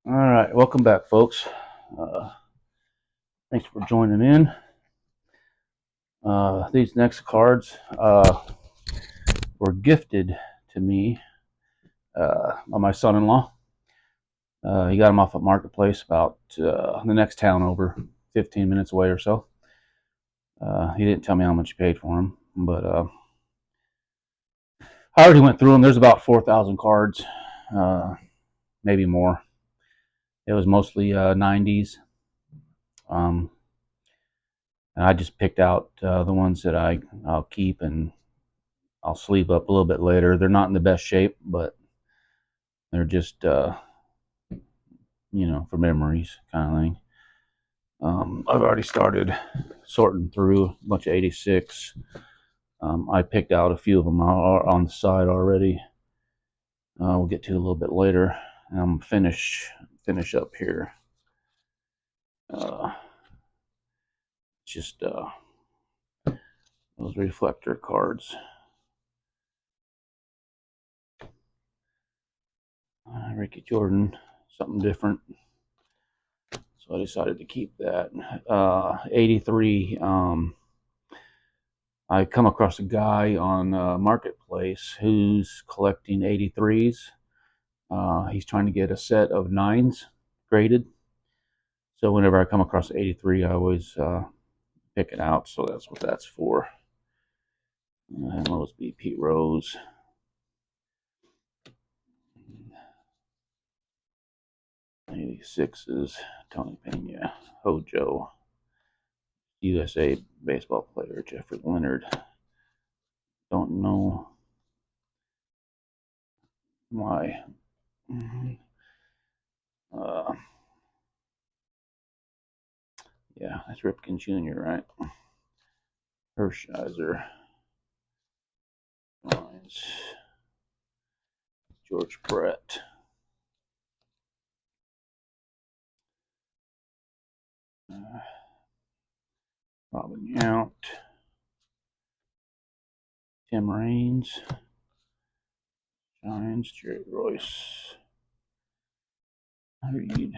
All right, welcome back, folks. Uh, Thanks for joining in. These next cards were gifted to me by my son-in-law. He got them off at Marketplace, about the next town over, 15 minutes away or so. He didn't tell me how much he paid for them, but I already went through them. There's about 4,000 cards, maybe more. It was mostly 90s. Um, and I just picked out the ones that I'll keep and I'll sleeve up a little bit later. They're not in the best shape, but they're just for memories kind of thing. I've already started sorting through a bunch of 86. I picked out a few of them on the side already. We'll get to a little bit later. I'm finish up here. Just those reflector cards. Ricky Jordan, something different. So I decided to keep that. 83. I come across a guy on Marketplace who's collecting 83s. He's trying to get a set of 9s graded. So whenever I come across 83, I always pick it out. So that's what that's for. And those be Pete Rose. 86s, Tony Pena, Hojo, USA baseball player Jeffrey Leonard. Don't know why. Yeah, that's Ripken Jr., right? Hershiser. Lines. George Brett. Robin Yount. Tim Raines. Giants. Jerry Royce. Reed.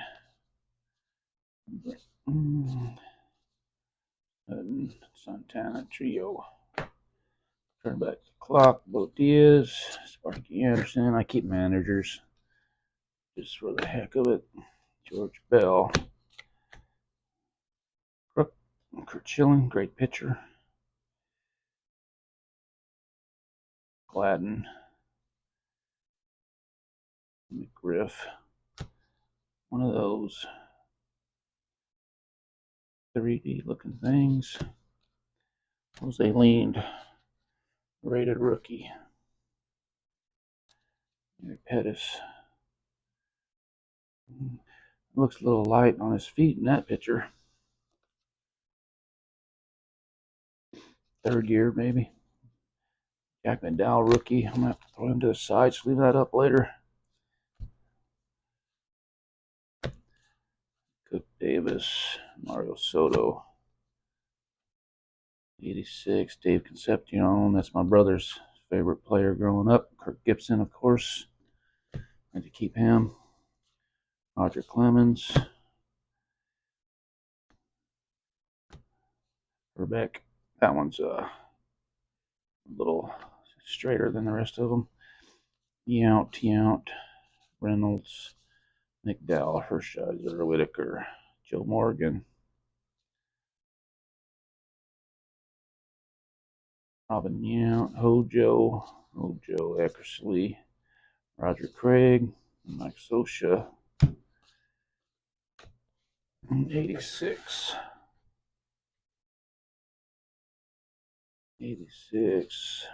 Santana Trio. Turn back the clock. Bo Diaz. Sparky Anderson. I keep managers just for the heck of it. George Bell. Crook. Kurt Schilling. Great pitcher. Gladden. McGriff. One of those 3D looking things. Jose Leaned. Rated rookie. Pettis. Looks a little light on his feet in that picture. Third year, maybe. Jack McDowell, rookie. I'm going to have to throw him to the side. So leave that up later. Cook Davis. Mario Soto. 86. Dave Concepcion. That's my brother's favorite player growing up. Kirk Gibson, of course. Had to keep him. Roger Clemens. Herbeck. That one's a little straighter than the rest of them. Yount, Reynolds, McDowell, Hershiser, Whitaker, Joe Morgan, Robin Yount, Hojo, Eckersley, Roger Craig, Mike Scioscia, 86. 86.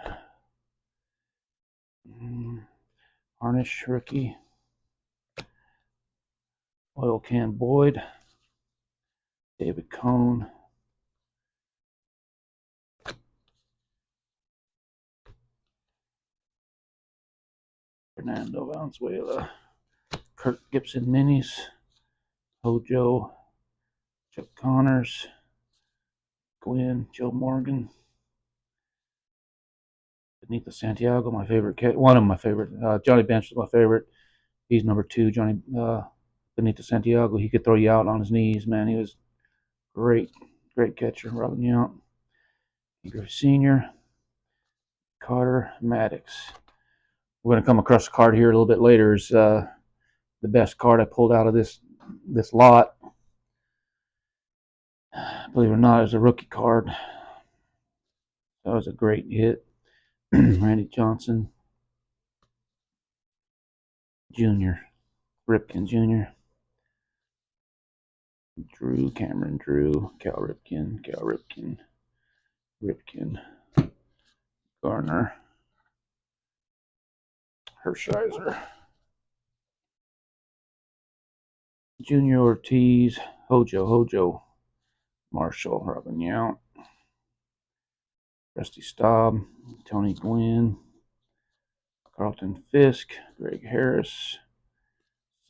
Harnish, rookie. Oil Can Boyd. David Cone. Fernando Valenzuela. Kirk Gibson Minis. Hojo. Chuck Connors. Gwynn. Joe Morgan. Benito Santiago, my favorite, one of my favorite. Johnny Bench is my favorite. He's number 2. Johnny Benito Santiago, he could throw you out on his knees, man. He was great, great catcher. Robin Yount, Griffey Sr., Carter, Maddox. We're going to come across a card here a little bit later. Is the best card I pulled out of this lot. Believe it or not, it was a rookie card. That was a great hit. Randy Johnson Jr., Ripken Jr., Cameron Drew, Cal Ripken, Garner, Hershiser, Junior Ortiz, Hojo, Marshall, Robin Yount, Rusty Staub, Tony Gwynn, Carlton Fisk, Greg Harris,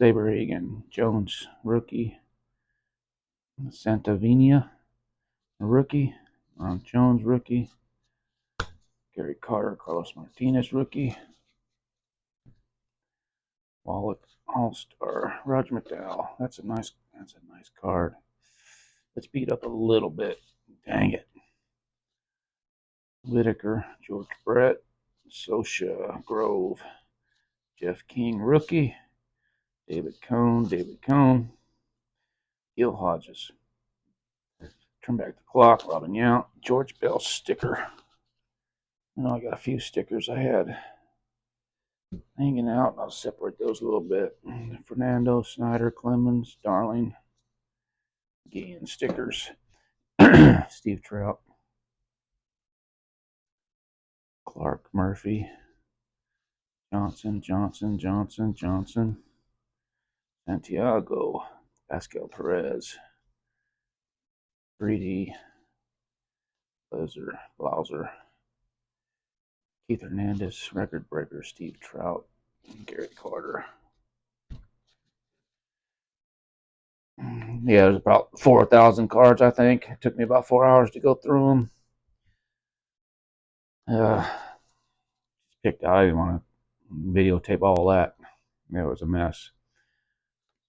Saberhagen, Jones, rookie, Santavina, rookie, Ron Jones, rookie, Gary Carter, Carlos Martinez, rookie, Wallach, All-Star, Roger McDowell. That's a nice card. Let's beat up a little bit. Dang it. Whitaker, George Brett, Sosha, Grove, Jeff King, rookie, David Cone, Gil Hodges. Turn back the clock, Robin Yount, George Bell sticker. I got a few stickers I had hanging out. I'll separate those a little bit. Fernando, Snyder, Clemens, Darling, Gian stickers. Steve Trout, Clark, Murphy, Johnson, Santiago, Pascal Perez, 3D, Blauser, Keith Hernandez, record breaker, Steve Trout, Garrett Carter. Yeah, there's about 4,000 cards, I think. It took me about 4 hours to go through them. Picked out. I didn't want to videotape all that. It was a mess.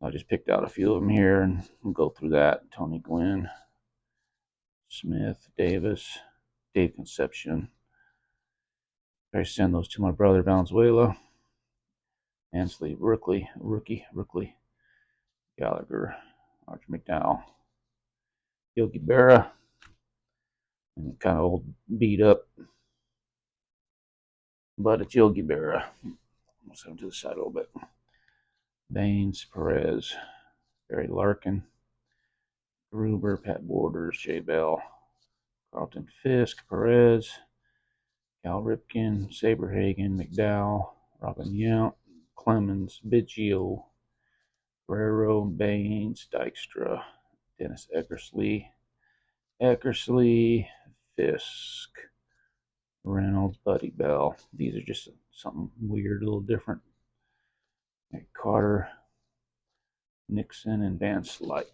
I just picked out a few of them here and we'll go through that. Tony Gwynn, Smith, Davis, Dave Concepcion. I send those to my brother Valenzuela. Ansley, rookie, Gallagher, Arch McDowell, Yogi Berra, and kind of old beat up, but it's Yogi Berra. I'll set him to the side a little bit. Baines, Perez, Barry Larkin, Gruber, Pat Borders, Jay Bell, Carlton Fisk, Perez, Cal Ripken, Saberhagen, McDowell, Robin Yount, Clemens, Biggio, Guerrero, Baines, Dykstra, Dennis Eckersley, Fisk, Reynolds, Buddy Bell. These are just something weird, a little different. Carter, Nixon, and Van Slyke.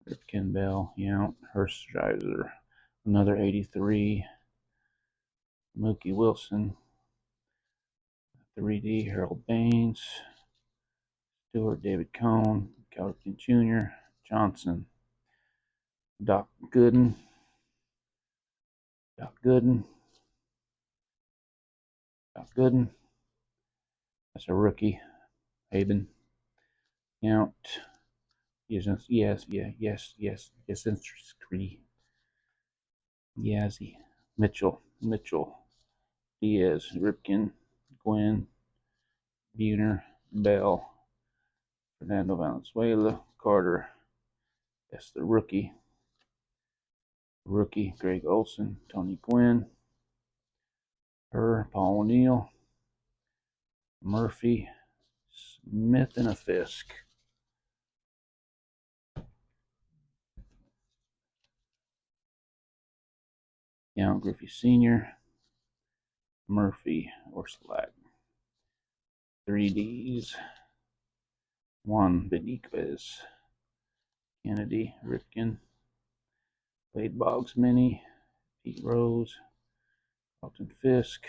Ripken, Bell, Yount, Hershiser, another 83. Mookie Wilson, 3D, Harold Baines, Stewart, David Cone, Cal Ripken Jr., Johnson, Doc Gooden, that's a rookie. Haben, Yount, Yazzie, Mitchell, Diaz, Ripken, Gwynn, Buhner, Bell, Fernando Valenzuela, Carter. That's the rookie. Greg Olson, Tony Gwynn, Paul O'Neill, Murphy, Smith, and a Fisk. Yount, Griffey Sr., Murphy, or Slack. 3Ds. 1, Benitez, Kennedy, Ripken, Wade Boggs Mini, Pete Rose, Carlton Fisk.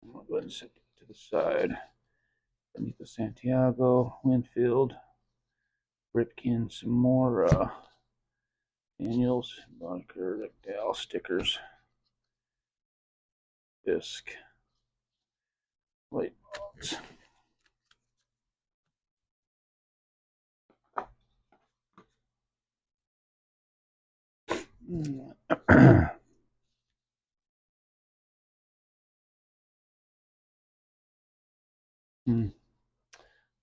I'm going to go ahead and set it to the side. Benito Santiago, Winfield, Ripken, some more Daniels, Bunker, Rickdale stickers. Fisk. White balls.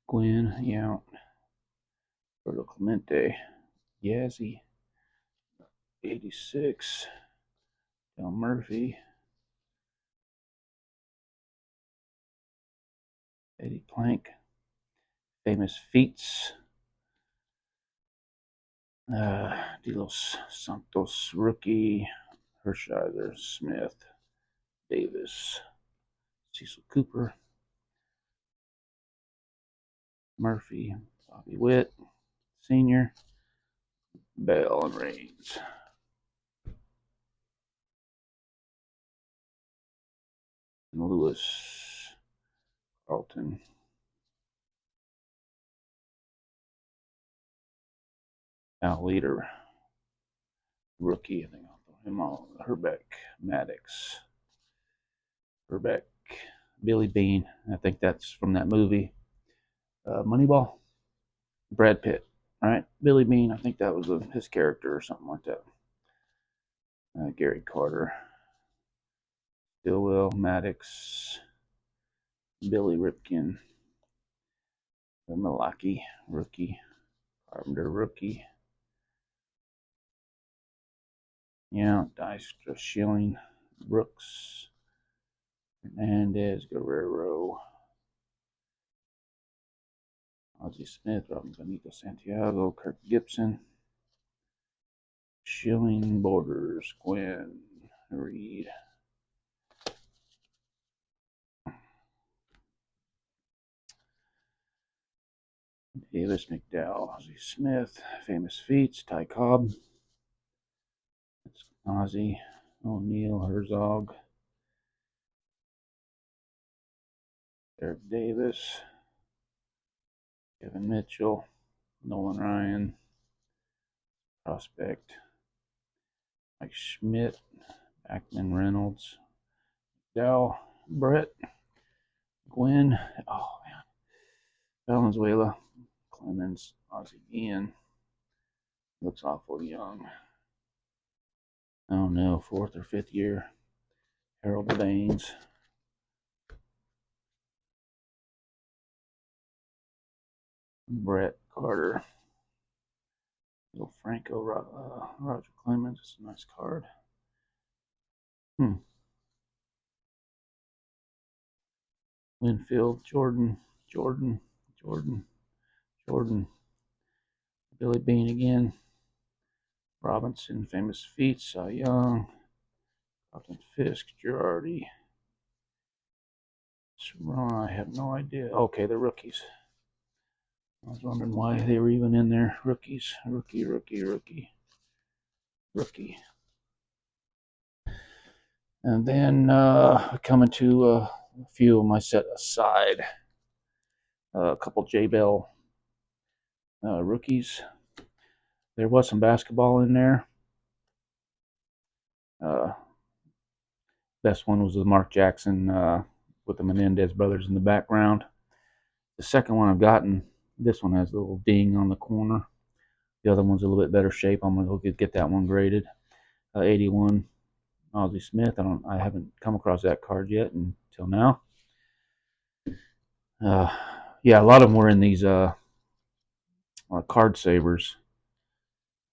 Gwen, yeah. Roberto Clemente, Yazzie, 86. Del Murphy, Eddie Plank, Famous Feats, De Los Santos rookie, Hershiser, Smith, Davis, Cecil Cooper, Murphy, Bobby Witt, Senior, Bell and Reigns. And Lewis, Carlton. Now leader, rookie, I think I'll throw him on. Herbeck, Maddox, Herbeck, Billy Bean. I think that's from that movie, Moneyball. Brad Pitt, right? Billy Bean. I think that was his character or something like that. Gary Carter, Stillwell, Maddox, Billy Ripken, Milwaukee rookie, Carpenter rookie. Yeah, Dystra, Schilling, Brooks, Hernandez, Guerrero, Ozzie Smith, Robin Benito Santiago, Kirk Gibson, Schilling, Borders, Gwen, Reed. Davis, McDowell, Ozzie Smith, Famous Feats, Ty Cobb, it's Ozzie, O'Neill, Herzog, Eric Davis, Kevin Mitchell, Nolan Ryan, Prospect, Mike Schmidt, Ackman Reynolds, Dell, Brett, Gwen, oh man, Valenzuela, Clemens, Ozzie Ian, looks awful young. Oh no, 4th or 5th year, Harold Baines. Brett Carter, Little Franco, Roger Clemens. It's a nice card. Winfield, Jordan, Billy Bean again. Robinson, Famous Feats, Cy Young, Carlton Fisk, Girardi. I have no idea. Okay, the rookies. I was wondering why they were even in there. Rookies, rookie. And then coming to a few of my set aside. A couple J Bell rookies. There was some basketball in there. Best one was the Mark Jackson with the Menendez brothers in the background. The second one I've gotten, this one has a little ding on the corner. The other one's a little bit better shape. I'm gonna go get that one graded. 81 Ozzie Smith. I haven't come across that card yet until now. Yeah, a lot of them were in these card savers.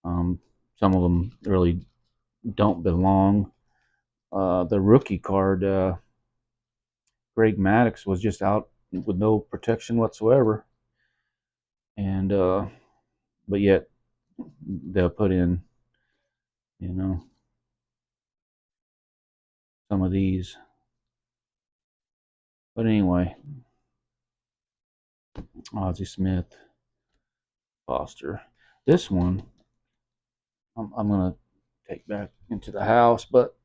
Some of them really don't belong. The rookie card, Greg Maddox, was just out with no protection whatsoever, and but yet they'll put in, some of these. But anyway, Ozzie Smith, Foster. This one I'm gonna take back into the house, but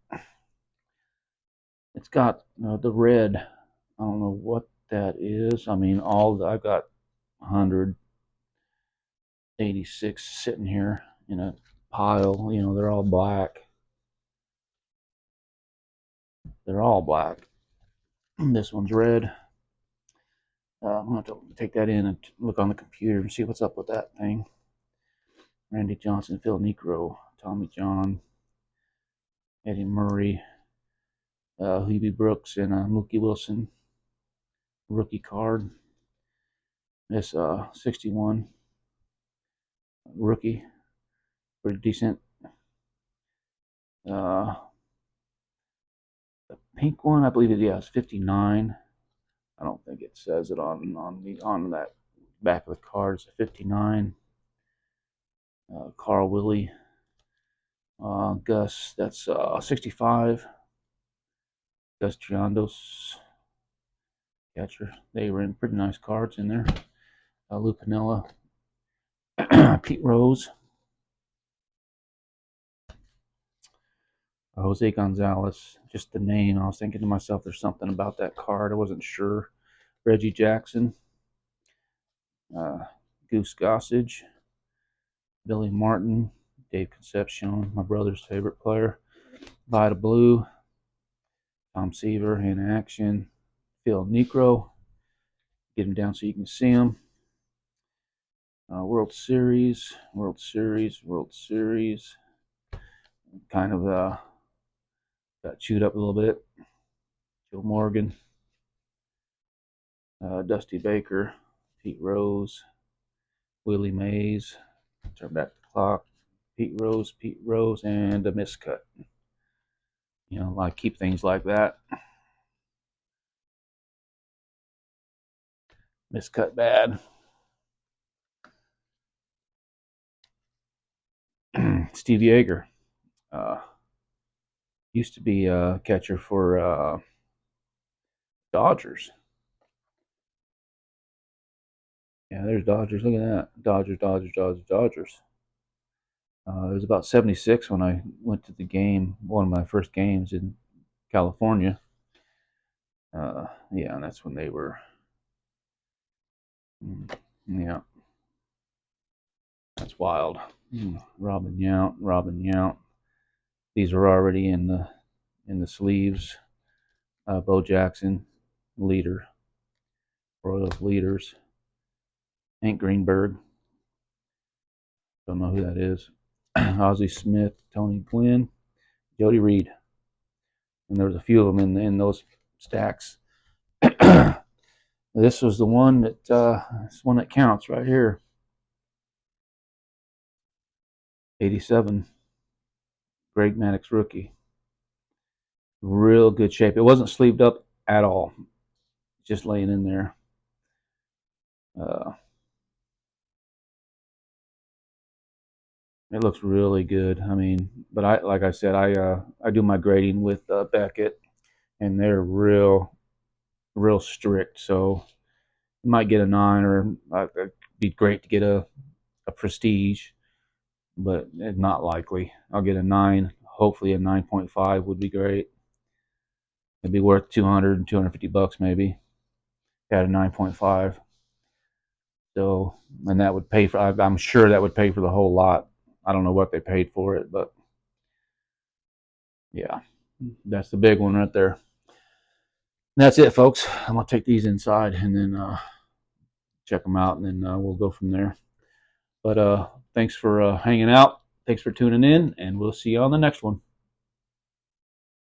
It's got the red. I don't know what that is. I mean, I've got 186 sitting here in a pile. They're all black. They're all black. This one's red. I'm going to have to take that in and look on the computer and see what's up with that thing. Randy Johnson, Phil Niekro, Tommy John, Eddie Murray, Hubie Brooks, and Mookie Wilson rookie card. This 61 rookie, pretty decent. The pink one, I believe it's 59. I don't think it says it on that back of the card. It's a 59. Carl Willie, Gus. That's 65. Gus Triandos, catcher. They were in pretty nice cards in there. Lou Piniella, Pete Rose, Jose Gonzalez. Just the name. I was thinking to myself, there's something about that card. I wasn't sure. Reggie Jackson, Goose Gossage, Billy Martin, Dave Concepcion, my brother's favorite player, Vida Blue, Tom Seaver in action, Phil Niekro. Get him down so you can see him. World Series. Kind of got chewed up a little bit. Joe Morgan, Dusty Baker, Pete Rose, Willie Mays. Turn back the clock. Pete Rose, and a miscut. I keep things like that. Miscut bad. Steve Yeager. Used to be a catcher for Dodgers. Yeah, there's Dodgers. Look at that. Dodgers. It was about 76 when I went to the game, one of my first games in California. Yeah, and that's when they were. Yeah, that's wild. Robin Yount. These are already in the sleeves. Bo Jackson, leader. Royals leaders. Hank Greenberg. Don't know who that is. Ozzie Smith, Tony Gwynn, Jody Reed. And there was a few of them in those stacks. This was the one that counts right here. 87. Greg Maddux rookie. Real good shape. It wasn't sleeved up at all. Just laying in there. It looks really good. I mean, but like I said, I do my grading with Beckett, and they're real strict. So you might get a 9, or it'd be great to get a prestige, but it's not likely. I'll get a 9. Hopefully, a 9.5 would be great. It'd be worth 200 and 250 bucks maybe. At a 9.5. So, and that would pay for. I'm sure that would pay for the whole lot. I don't know what they paid for it, but yeah, that's the big one right there. And that's it, folks. I'm gonna take these inside and then check them out, and then we'll go from there. But thanks for hanging out. Thanks for tuning in, and we'll see you on the next one.